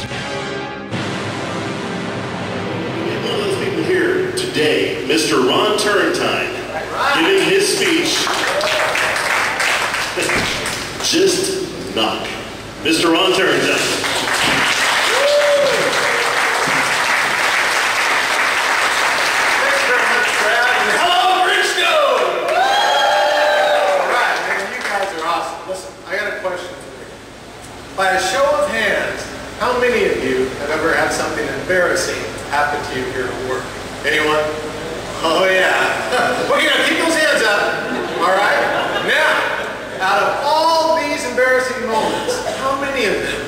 One of those people here today, Mr. Ron Turrentine, giving his speech. Just knock. Mr. Ron Turrentine. Thanks very much, Brad. And hello, Bridgestone! All right, man, you guys are awesome. Listen, I got a question for you. By a show of hands, how many of you have ever had something embarrassing happen to you here at work? Anyone? Oh, yeah. Okay, now keep those hands up. All right? Now, out of all these embarrassing moments, how many of them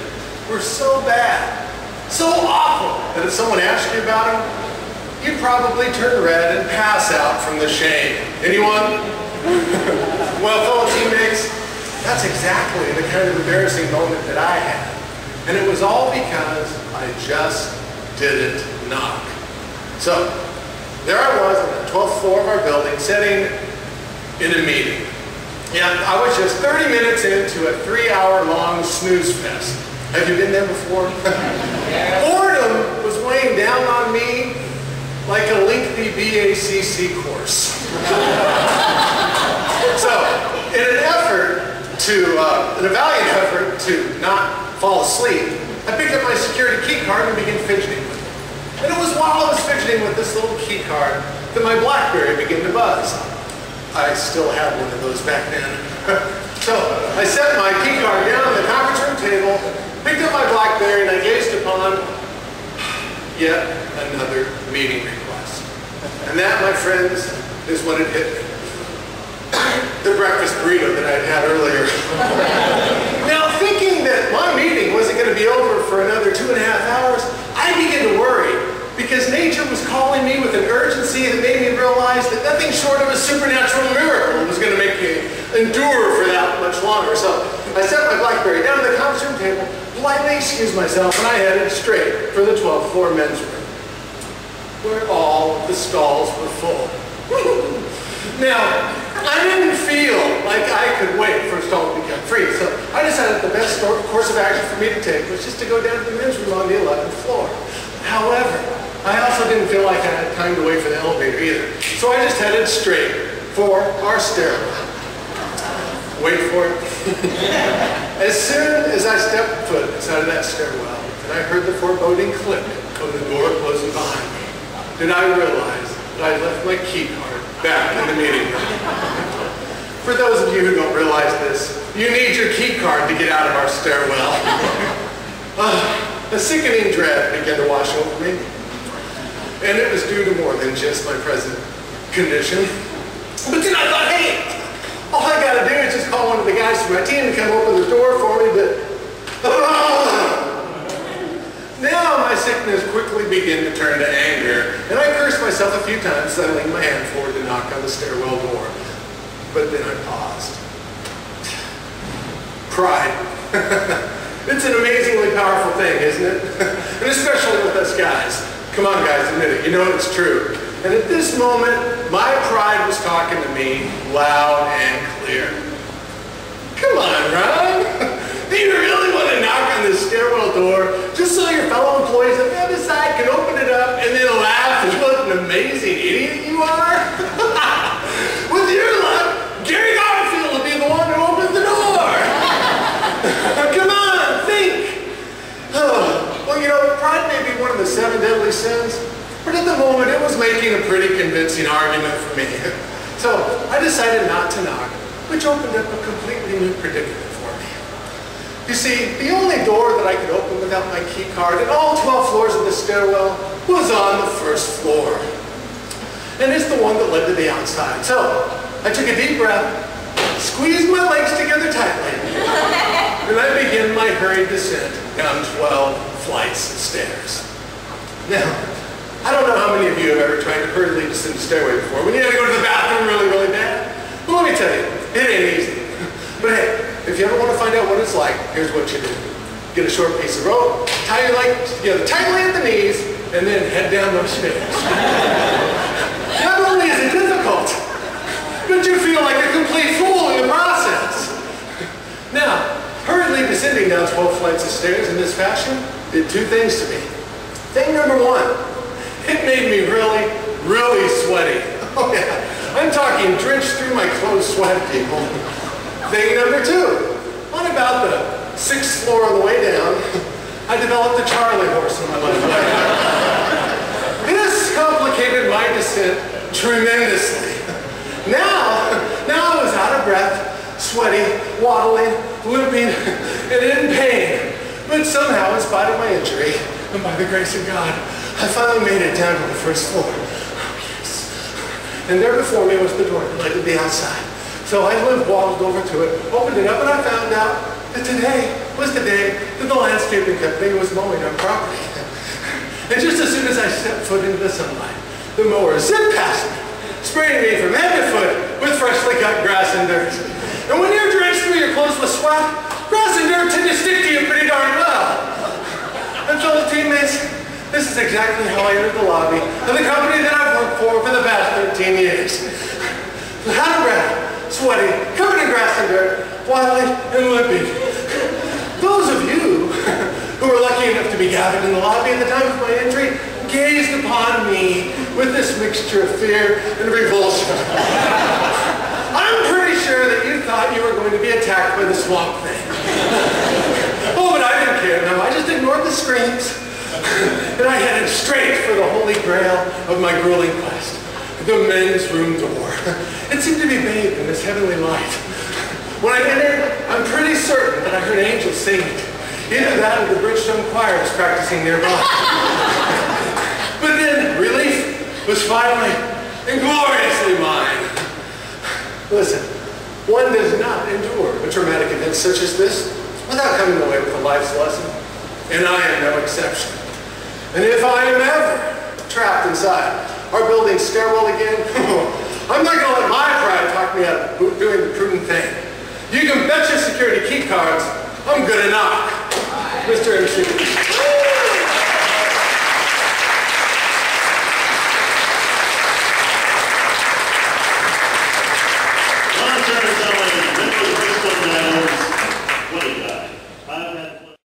were so bad, so awful, that if someone asked you about them, you'd probably turn red and pass out from the shame? Anyone? Well, fellow teammates, that's exactly the kind of embarrassing moment that I had. And it was all because I just didn't knock. So, there I was on the 12th floor of our building, sitting in a meeting. And I was just 30 minutes into a 3-hour-long snooze fest. Have you been there before? Boredom was weighing down on me like a lengthy BACC course. So, in an valiant effort to not fall asleep, I picked up my security key card and began fidgeting with it. And it was while I was fidgeting with this little key card that my BlackBerry began to buzz. I still had one of those back then. So I set my key card down on the conference room table, picked up my BlackBerry, and I gazed upon yet another meeting request. And that, my friends, is when it hit me. The breakfast burrito that I'd had earlier. Now, thinking that my meeting wasn't going to be over for another 2.5 hours, I began to worry, because nature was calling me with an urgency that made me realize that nothing short of a supernatural miracle was going to make me endure for that much longer. So I set my BlackBerry down on the conference room table, politely excused myself, and I headed straight for the 12th floor men's room, where all the stalls were full. Now, I didn't feel like I could wait for a stall to become free, so I decided the best course of action for me to take was just to go down to the men's room on the 11th floor. However, I also didn't feel like I had time to wait for the elevator either, so I just headed straight for our stairwell. Wait for it. As soon as I stepped foot inside of that stairwell, and I heard the foreboding click of the door closing behind me, did I realize that I left my key card back in the meeting room. For those of you who don't realize this, you need your key card to get out of our stairwell. A sickening dread began to wash over me. And it was due to more than just my present condition. But then I thought, hey, all I gotta do is just call one of the guys from my team to come open the door for me, but now my sickness quickly began to turn to anger, and I cursed myself a few times as I leaned my hand forward to knock on the stairwell door. But then I paused. Pride. It's an amazingly powerful thing, isn't it? And especially with us guys. Come on, guys, admit it. You know it's true. And at this moment, my pride was talking to me loud and clear. Come on, Ron. Do you really want to knock on this stairwell door just so your fellow employees on the other side can open it up and then laugh at what an amazing idiot you are? With your luck, Gary Garfield will be the one who opens the door. Come on, think. Well, you know, pride may be one of the 7 deadly sins, but at the moment it was making a pretty convincing argument for me. So I decided not to knock, which opened up a completely new predicament for me. You see, the only door that I could open without my key card in all 12 floors of the stairwell was on the 1st floor. And it's the one that led to the outside. So I took a deep breath, squeezed my legs together tightly, and I began my hurried descent down 12 flights of stairs. Now, I don't know how many of you have ever tried to hurriedly descend a stairway before, when you had to go to the bathroom really, really bad. Well, let me tell you, it ain't easy. But hey, if you ever want to find out what it's like, here's what you do. Get a short piece of rope, tie your legs together tightly at the knees, and then head down those stairs. Not only is it difficult, but you feel like a complete fool in the process. Now, hurriedly Carefully descending down 12 flights of stairs in this fashion did two things to me. Thing number one, it made me really, really sweaty. Oh yeah, I'm talking drenched through my clothes sweat, people. Thing number two, on about the 6th floor on the way down, I developed a Charlie horse on my left leg. This complicated my descent tremendously. Now I was out of breath, sweaty, waddling, limping, and in pain. But somehow, in spite of my injury, and by the grace of God, I finally made it down to the 1st floor. Oh, yes. And there before me was the door that led to the outside. So I waddled over to it, opened it up, and I found out that today was the day that the landscaping company was mowing our property. And just as soon as I stepped foot into the sunlight, the mower zipped past me, spraying me from head to foot with freshly cut grass and dirt. And when you're drenched through your clothes with sweat, grass and dirt tend to stick to you pretty darn well. And fellow teammates, this is exactly how I entered the lobby of the company that I've worked for the past 13 years. Out of breath, sweaty, covered in grass and dirt, waddling and limping. Those of you who were lucky enough to be gathered in the lobby at the time of my injury gazed upon me with this mixture of fear and revulsion. I'm pretty sure that you thought you were going to be attacked by the swamp thing. Oh, but I didn't care. No, I just ignored the screams. And I headed straight for the holy grail of my grueling quest, the men's room door. It seemed to be bathed in this heavenly light. When I entered, I'm pretty certain that I heard angels singing. Either that or the Bridgestone choir was practicing nearby. But then relief was finally and gloriously mine. Listen, one does not endure a traumatic event such as this without coming away with a life's lesson. And I am no exception. And if I am ever trapped inside our building's stairwell again, I'm not going to let my pride talk me out of doing the prudent thing. You can bet your security key cards I'm good enough.